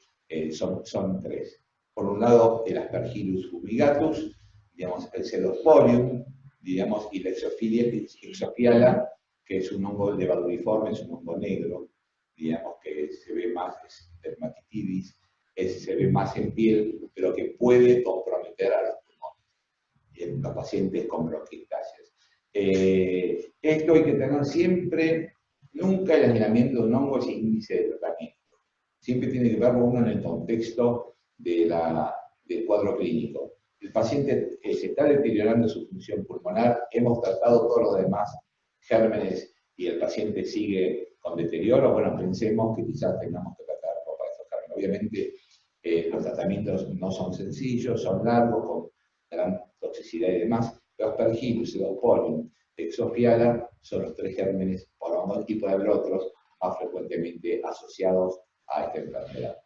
son 3. Por un lado, el Aspergillus fumigatus, digamos, el Pseudosporium, digamos, y la Exophiala, que es un hongo levaduriforme, es un hongo negro, digamos, que se ve más, es dermatitidis, se ve más en piel, pero que puede comprometer a los pulmones en los pacientes con bronquiectasias. Esto hay que tener siempre, nunca el aislamiento de un hongo es índice de tratamiento. Siempre tiene que verlo uno en el contexto del cuadro clínico. El paciente se está deteriorando su función pulmonar, hemos tratado todos los demás gérmenes y el paciente sigue con deterioro, bueno, pensemos que quizás tengamos que tratar para esos gérmenes. Obviamente los tratamientos no son sencillos, son largos, con gran toxicidad y demás. Los Aspergillus, Pseudosporium, Exophiala son los 3 gérmenes, por hongo, y puede haber otros más frecuentemente asociados a esta enfermedad.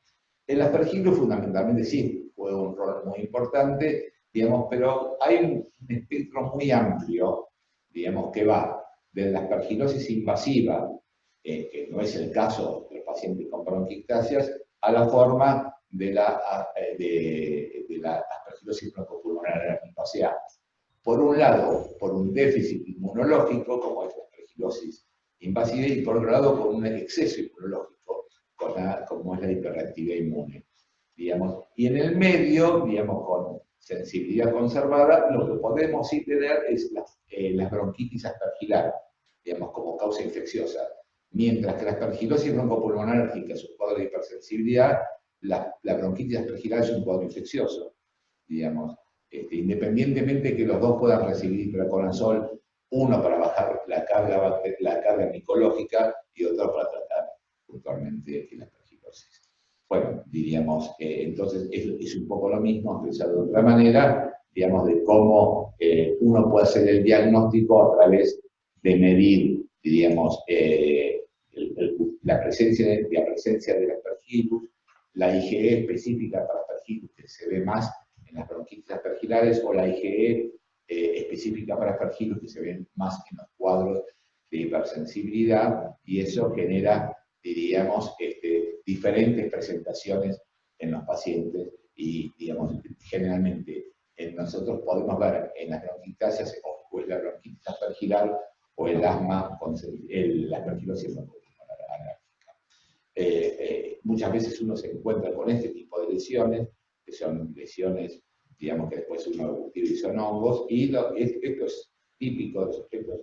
El Aspergillus fundamentalmente sí juega un rol muy importante, digamos, pero hay un espectro muy amplio, digamos, que va desde la aspergilosis invasiva, que no es el caso de los pacientes con bronquiectasias, a la forma de la aspergilosis broncopulmonar alérgica. O sea, por un lado, por un déficit inmunológico, como es la aspergilosis invasiva, y por otro lado, por un exceso inmunológico, como es la hiperreactividad inmune. Digamos. Y en el medio, digamos, con sensibilidad conservada, lo que podemos sí tener es las bronquitis aspergilares, digamos, como causa infecciosa. Mientras que la aspergilosis broncopulmonar alérgica es un cuadro de hipersensibilidad, la bronquitis aspergilar es un cuadro infeccioso, digamos. independientemente de que los dos puedan recibir ipraconazol, uno para bajar la carga micológica y otro para tratar puntualmente la aspergilosis. Bueno, diríamos, entonces es un poco lo mismo, pensado de otra manera, digamos, de cómo uno puede hacer el diagnóstico a través de medir, diríamos, la presencia del aspergillus, la IgE específica para aspergillus, que se ve más en las bronquitis aspergilares, o la IgE específica para aspergillus, que se ve más en los cuadros de hipersensibilidad, y eso genera, diríamos, diferentes presentaciones en los pacientes, y, digamos, generalmente nosotros podemos ver en las bronquitasias o en la bronquitis aspergilar o el asma con la aspergilosis broncopulmonar alérgica. Muchas veces uno se encuentra con este tipo de lesiones, que son lesiones, digamos, que después uno y son hongos, y esto es típico de los efectos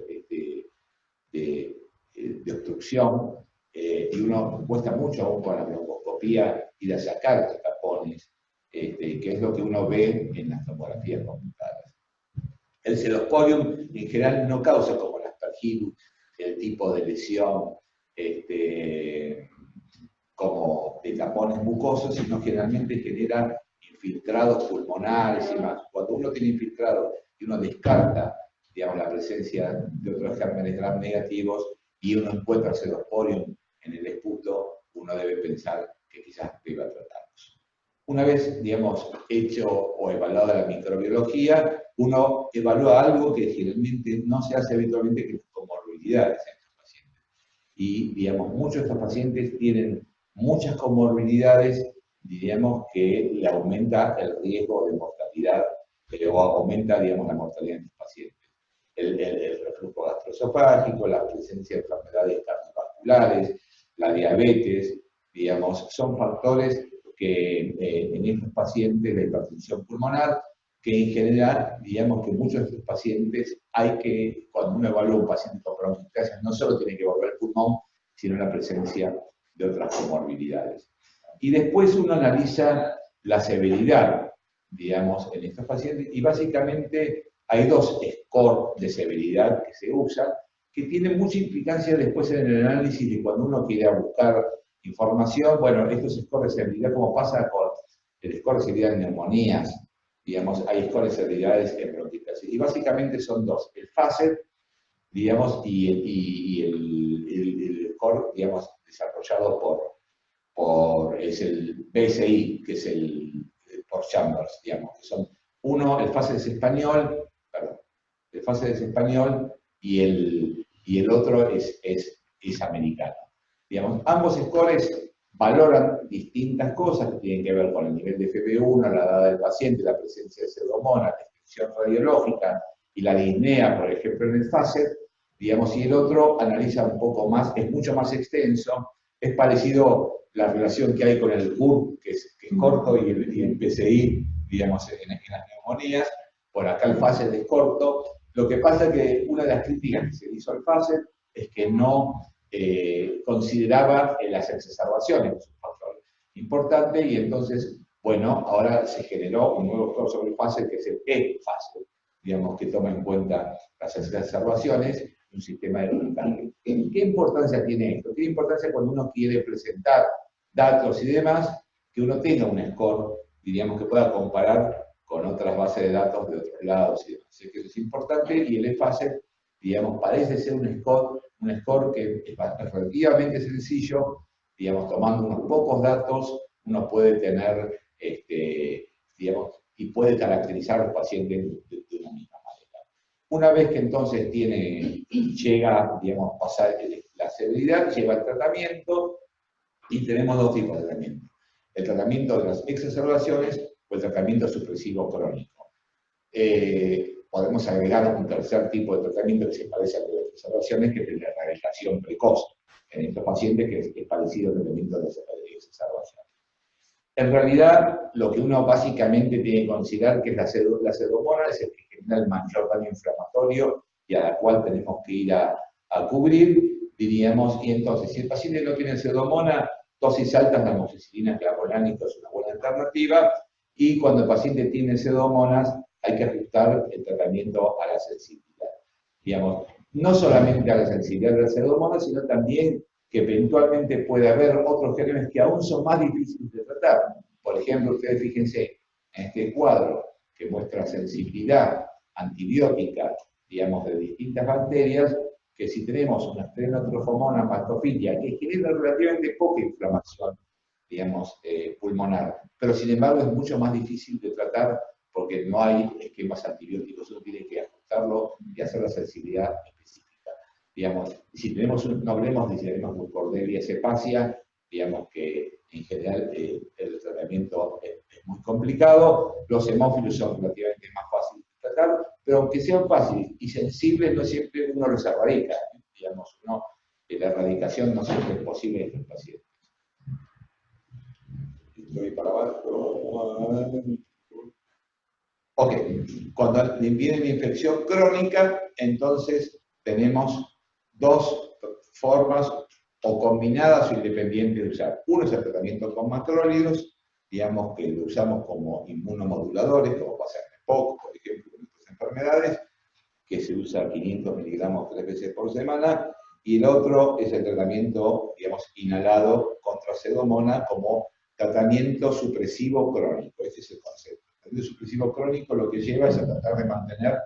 de obstrucción, y uno cuesta mucho aún con la broncoescopía ir a sacar los tapones, que es lo que uno ve en las tomografías computadas. El celosporium en general no causa como el aspergillus el tipo de lesión como de tapones mucosos, sino generalmente genera infiltrados pulmonares y más. Cuando uno tiene infiltrado y uno descarta, digamos, la presencia de otros gérmenes gram negativos y uno encuentra celosporium en el esputo, uno debe pensar que quizás deba tratarlos. Una vez, digamos, hecho o evaluada la microbiología, uno evalúa algo que generalmente no se hace habitualmente, que es comorbilidades en estos pacientes. Y, digamos, muchos de estos pacientes tienen muchas comorbilidades, diríamos, que le aumenta el riesgo de mortalidad, pero aumenta, digamos, la mortalidad en estos pacientes. El reflujo gastroesofágico, la presencia de enfermedades cardiovasculares, la diabetes, digamos, son factores que en estos pacientes de hipertensión pulmonar, que en general, digamos que muchos de estos pacientes hay que, cuando uno evalúa un paciente con bronquitis, no solo tiene que evaluar el pulmón, sino la presencia de otras comorbilidades. Y después uno analiza la severidad, digamos, en estos pacientes, y básicamente hay dos scores de severidad que se usan, que tienen mucha implicancia después en el análisis de cuando uno quiere buscar información. Bueno, estos scores de severidad, como pasa con el score de severidad en neumonías, digamos, hay scores de severidades en bronquitis, y básicamente son dos, el FACET, digamos, y el score, digamos, desarrollado es el BSI, que es por Chambers, digamos, que son uno, el FACET es español, el FACET es español, y el otro es americano. Digamos, ambos scores valoran distintas cosas que tienen que ver con el nivel de FeB1, la edad del paciente, la presencia de pseudomonas, la descripción radiológica y la disnea, por ejemplo, en el FACET, digamos, y el otro analiza un poco más, es mucho más extenso, es parecido la relación que hay con el CUR, que es corto, y el PCI, digamos, en las neumonías. Por acá el FACET es corto. Lo que pasa es que una de las críticas que se hizo al FACET es que no consideraba las exacerbaciones, que es un factor importante, y entonces, bueno, ahora se generó un nuevo score sobre el FACET, que es el E-FACET, digamos, que toma en cuenta las exacerbaciones, un sistema de puntaje. ¿Qué importancia tiene esto? Tiene importancia cuando uno quiere presentar datos y demás, que uno tenga un score, diríamos, que pueda comparar con otras bases de datos de otros lados y demás. Así que eso es importante, y el E-FACET, digamos, parece ser un score que es relativamente sencillo, digamos, tomando unos pocos datos, uno puede tener, digamos, y puede caracterizar a los pacientes de una misma manera. Una vez que entonces llega, digamos, pasar la severidad, lleva el tratamiento, y tenemos dos tipos de tratamiento. El tratamiento de las exacerbaciones o el tratamiento supresivo crónico. Podemos agregar un tercer tipo de tratamiento que se parece a las exacerbaciones, que es el de erradicación precoz en estos pacientes, que es parecido al tratamiento de exacerbaciones. En realidad, lo que uno básicamente tiene que considerar que es la pseudomonas, es el que genera el mayor daño inflamatorio y a la cual tenemos que ir a cubrir, diríamos. Y entonces, si el paciente no tiene pseudomonas, dosis altas de amoxicilina clavulánica es una buena alternativa, y cuando el paciente tiene pseudomonas, hay que ajustar el tratamiento a la sensibilidad. Digamos, no solamente a la sensibilidad de la Pseudomonas, sino también que eventualmente puede haber otros gérmenes que aún son más difíciles de tratar. Por ejemplo, ustedes fíjense en este cuadro que muestra sensibilidad antibiótica, digamos, de distintas bacterias, que si tenemos una Stenotrophomona maltophilia que genera relativamente poca inflamación, digamos, pulmonar, pero sin embargo es mucho más difícil de tratar porque no hay esquemas antibióticos, uno tiene que ajustarlo y hacer la sensibilidad específica. Digamos, si tenemos no hablemos de si tenemos Burkholderia cepacia, digamos que en general el tratamiento es muy complicado, los hemófilos son relativamente más fáciles de tratar, pero aunque sean fáciles y sensibles, no siempre uno los erradica. Digamos, la erradicación no siempre es posible en los pacientes. Estoy para abajo. Ok, cuando viene la infección crónica, entonces tenemos dos formas o combinadas o independientes de usar. Uno es el tratamiento con macrólidos, digamos que lo usamos como inmunomoduladores, como pasa en EPOC, por ejemplo, en otras enfermedades, que se usa 500 miligramos 3 veces por semana, y el otro es el tratamiento, digamos, inhalado contra Pseudomonas como tratamiento supresivo crónico. Este es el concepto. El tratamiento supresivo crónico lo que lleva es a tratar de mantener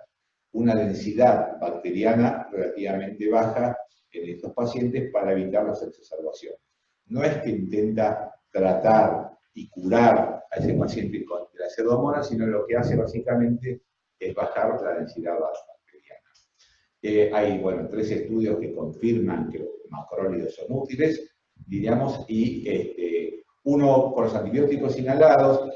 una densidad bacteriana relativamente baja en estos pacientes para evitar las exacerbaciones. No es que intenta tratar y curar a ese paciente con la Pseudomonas, sino lo que hace básicamente es bajar la densidad bacteriana. Hay, bueno, 3 estudios que confirman que los macrólidos son útiles, diríamos, y uno con los antibióticos inhalados,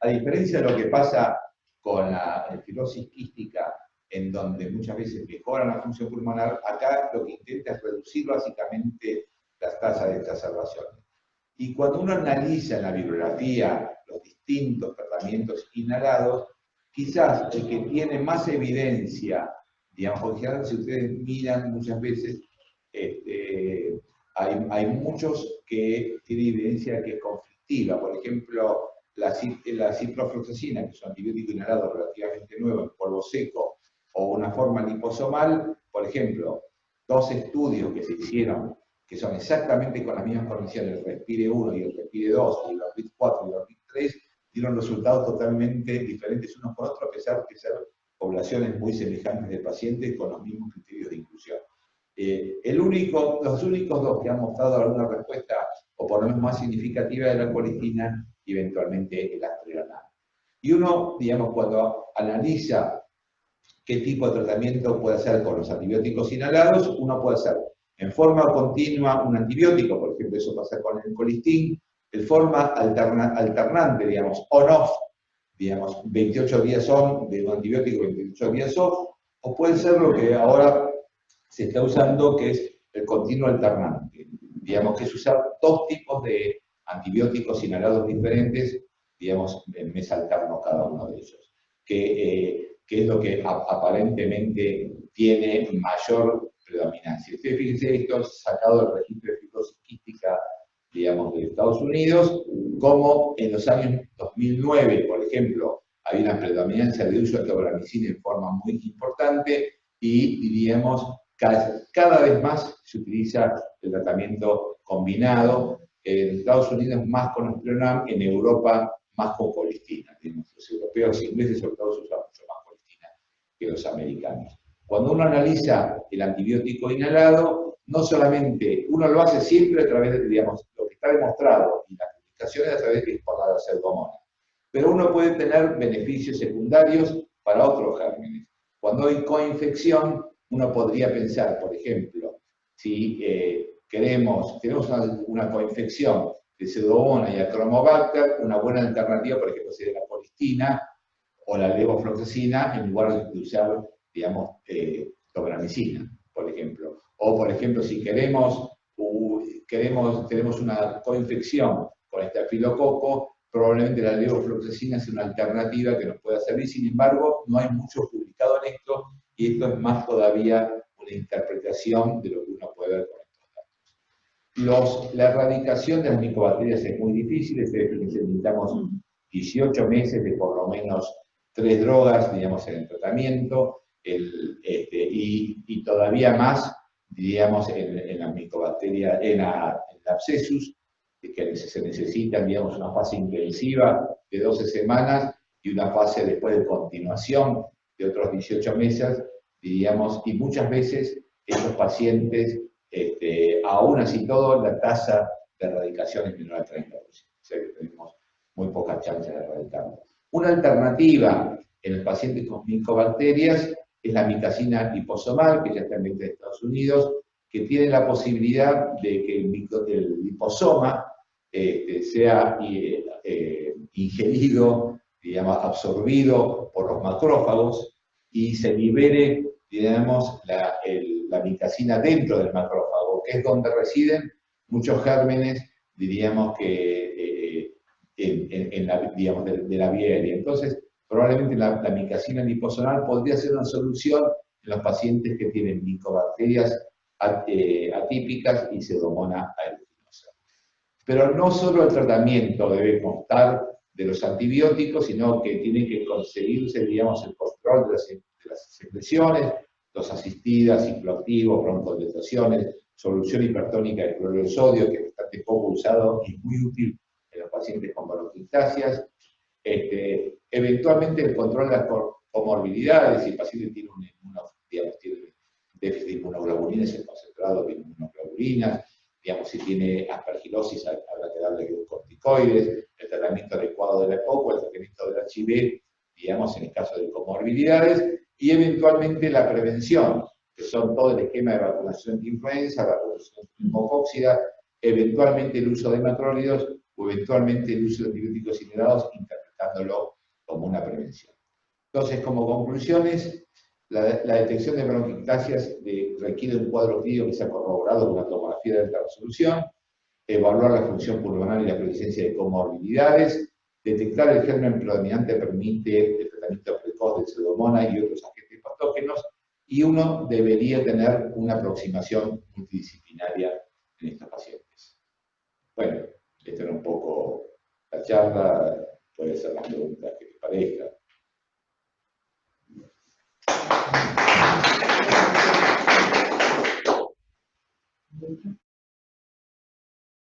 a diferencia de lo que pasa con la fibrosis quística, en donde muchas veces mejoran la función pulmonar, acá lo que intenta es reducir básicamente las tasas de exacerbaciones. Y cuando uno analiza en la bibliografía los distintos tratamientos inhalados, quizás el que tiene más evidencia, digamos, porque si ustedes miran muchas veces, hay muchos que tienen evidencia que es conflictiva. Por ejemplo, la ciprofloxacina, que es un antibiótico inhalado relativamente nuevo en polvo seco, o una forma liposomal, por ejemplo, 2 estudios que se hicieron, que son exactamente con las mismas condiciones, el RESPIRE 1 y el RESPIRE 2, y el ORBIT 4 y el ORBIT 3, dieron resultados totalmente diferentes unos con otros, a pesar de ser poblaciones muy semejantes de pacientes con los mismos criterios de inclusión. Los únicos 2 que han mostrado alguna respuesta, o por lo menos más significativa, de la colistina y eventualmente el Astreonam. Y uno, digamos, cuando analiza qué tipo de tratamiento puede hacer con los antibióticos inhalados, uno puede hacer en forma continua un antibiótico, por ejemplo, eso pasa con el colistin, en forma alternante, digamos, on-off, digamos, 28 días on de un antibiótico, 28 días off, o puede ser lo que ahora se está usando, que es el continuo alternante, digamos, que es usar 2 tipos de antibióticos inhalados diferentes, digamos, en mes alterno cada uno de ellos, que es lo que aparentemente tiene mayor predominancia. Ustedes fíjense, esto es sacado del registro de fibrosis quística, digamos, de Estados Unidos, como en los años 2009, por ejemplo, había una predominancia de uso de tobramicina en forma muy importante, y diríamos, cada vez más se utiliza el tratamiento combinado, en Estados Unidos más con Astreonam, en Europa más con colistina. Los europeos e ingleses sobre todo usan mucho más colistina que los americanos. Cuando uno analiza el antibiótico inhalado, no solamente, uno lo hace siempre a través de, digamos, lo que está demostrado, y las publicaciones a través de la Pseudomonas, pero uno puede tener beneficios secundarios para otros gérmenes. Cuando hay coinfección, uno podría pensar, por ejemplo, si tenemos una coinfección de Pseudomonas y Achromobacter, una buena alternativa, por ejemplo, sería la colistina o la levofloxacina, en lugar de usar, digamos, tobramicina, por ejemplo. O, por ejemplo, si tenemos una coinfección con estafilococo, probablemente la levofloxacina es una alternativa que nos pueda servir. Sin embargo, no hay mucho publicado en esto, y esto es más todavía una interpretación de lo que uno puede ver con estos datos. La erradicación de las micobacterias es muy difícil. Necesitamos 18 meses de por lo menos 3 drogas, digamos, en el tratamiento, y todavía más, digamos, en la micobacteria, en el abscesus, que se necesita, digamos, una fase intensiva de 12 semanas y una fase después de continuación de otros 18 meses, diríamos, y muchas veces estos pacientes, aún así todo, la tasa de erradicación es menor al 30%, o sea que tenemos muy pocas chances de erradicarlo. Una alternativa en el paciente con micobacterias es la micacina liposomal, que ya está en venta en Estados Unidos, que tiene la posibilidad de que el liposoma sea ingerido, digamos, absorbido por los macrófagos y se libere, digamos, la micacina dentro del macrófago, que es donde residen muchos gérmenes, diríamos que digamos, de la vía aérea. Entonces, probablemente la micacina liposomal podría ser una solución en los pacientes que tienen micobacterias atípicas y Pseudomonas aeruginosa. Pero no solo el tratamiento debe constar de los antibióticos, sino que tiene que conseguirse, digamos, el control de las secreciones, los asistidas, cicloactivos, broncodilataciones, solución hipertónica de cloruro de sodio, que es bastante poco usado y muy útil en los pacientes con bronquiectasias. Eventualmente el control de las comorbilidades, si el paciente tiene tiene déficit de inmunoglobulinas, el concentrado de inmunoglobulinas, digamos, si tiene aspergilosis habrá que darle corticoides, el tratamiento adecuado de la EPOC, el tratamiento del HIV, digamos, en el caso de comorbilidades, y eventualmente la prevención, que son todo el esquema de vacunación de influenza, vacunación pneumocóccida, eventualmente el uso de macrólidos o eventualmente el uso de antibióticos inhalados, interpretándolo como una prevención. Entonces, como conclusiones, la detección de bronquiectasias requiere un cuadro clínico que sea corroborado con una tomografía de alta resolución, evaluar la función pulmonar y la presencia de comorbilidades, detectar el germen predominante permite el tratamiento precoz de Pseudomonas y otros agentes patógenos, y uno debería tener una aproximación multidisciplinaria en estos pacientes. Bueno, esta era un poco la charla, puede ser las preguntas que les parezcan.